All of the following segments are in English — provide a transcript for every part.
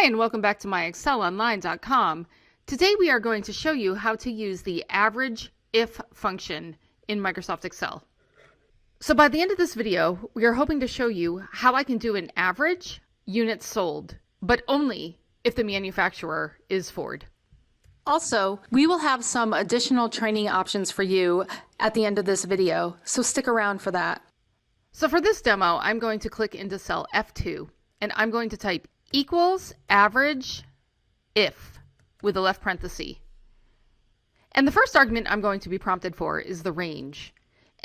and welcome back to MyExcelOnline.com. Today we are going to show you how to use the AVERAGEIF function in Microsoft Excel. So by the end of this video, we are hoping to show you how I can do an average units sold, but only if the manufacturer is Ford. Also, we will have some additional training options for you at the end of this video, so stick around for that. So for this demo, I'm going to click into cell F2, and I'm going to type equals average if with a left parenthesis. And the first argument I'm going to be prompted for is the range.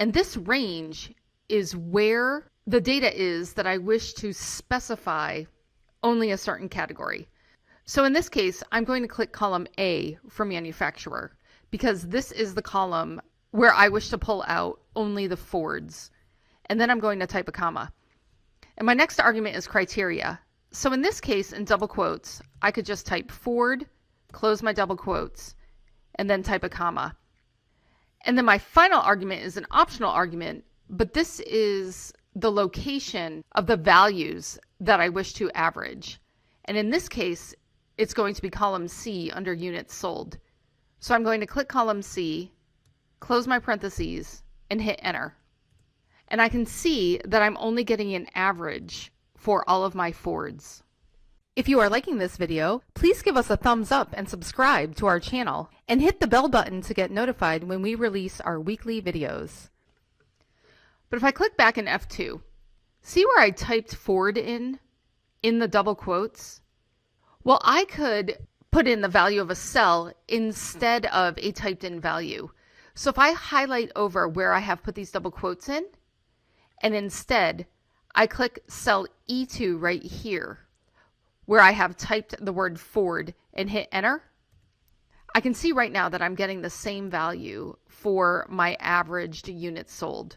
And this range is where the data is that I wish to specify only a certain category. So in this case, I'm going to click column A for manufacturer, because this is the column where I wish to pull out only the Fords. And then I'm going to type a comma. And my next argument is criteria. So in this case, in double quotes, I could just type Ford, close my double quotes, and then type a comma. And then my final argument is an optional argument, but this is the location of the values that I wish to average. And in this case, it's going to be column C under units sold. So I'm going to click column C, close my parentheses, and hit enter. And I can see that I'm only getting an average for all of my Fords. If you are liking this video, please give us a thumbs up and subscribe to our channel, and hit the bell button to get notified when we release our weekly videos. But if I click back in F2, see where I typed Ford in the double quotes? Well, I could put in the value of a cell instead of a typed in value. So if I highlight over where I have put these double quotes in, and instead I click cell E2 right here, where I have typed the word Ford and hit enter, I can see right now that I'm getting the same value for my averaged units sold.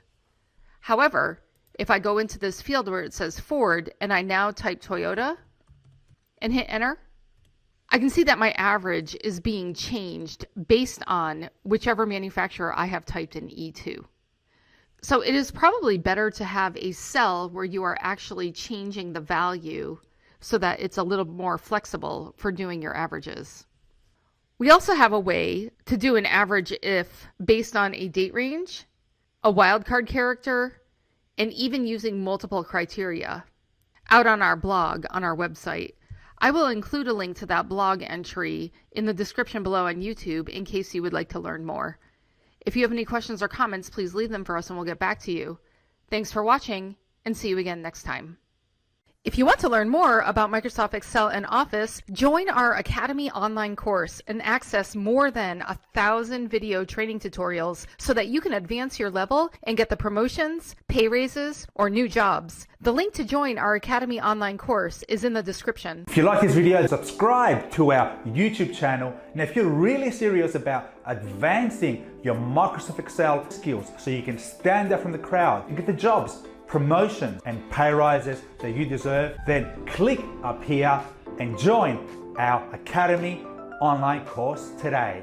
However, if I go into this field where it says Ford and I now type Toyota and hit enter, I can see that my average is being changed based on whichever manufacturer I have typed in E2. So it is probably better to have a cell where you are actually changing the value so that it's a little more flexible for doing your averages. We also have a way to do an average if based on a date range, a wildcard character, and even using multiple criteria out on our blog on our website. I will include a link to that blog entry in the description below on YouTube in case you would like to learn more. If you have any questions or comments, please leave them for us and we'll get back to you. Thanks for watching, and see you again next time. If you want to learn more about Microsoft Excel and Office, join our Academy online course and access more than 1,000 video training tutorials so that you can advance your level and get the promotions, pay raises, or new jobs. The link to join our Academy online course is in the description. If you like this video, subscribe to our YouTube channel. And if you're really serious about advancing your Microsoft Excel skills so you can stand out from the crowd and get the jobs, promotions and pay rises that you deserve, then click up here and join our Academy online course today.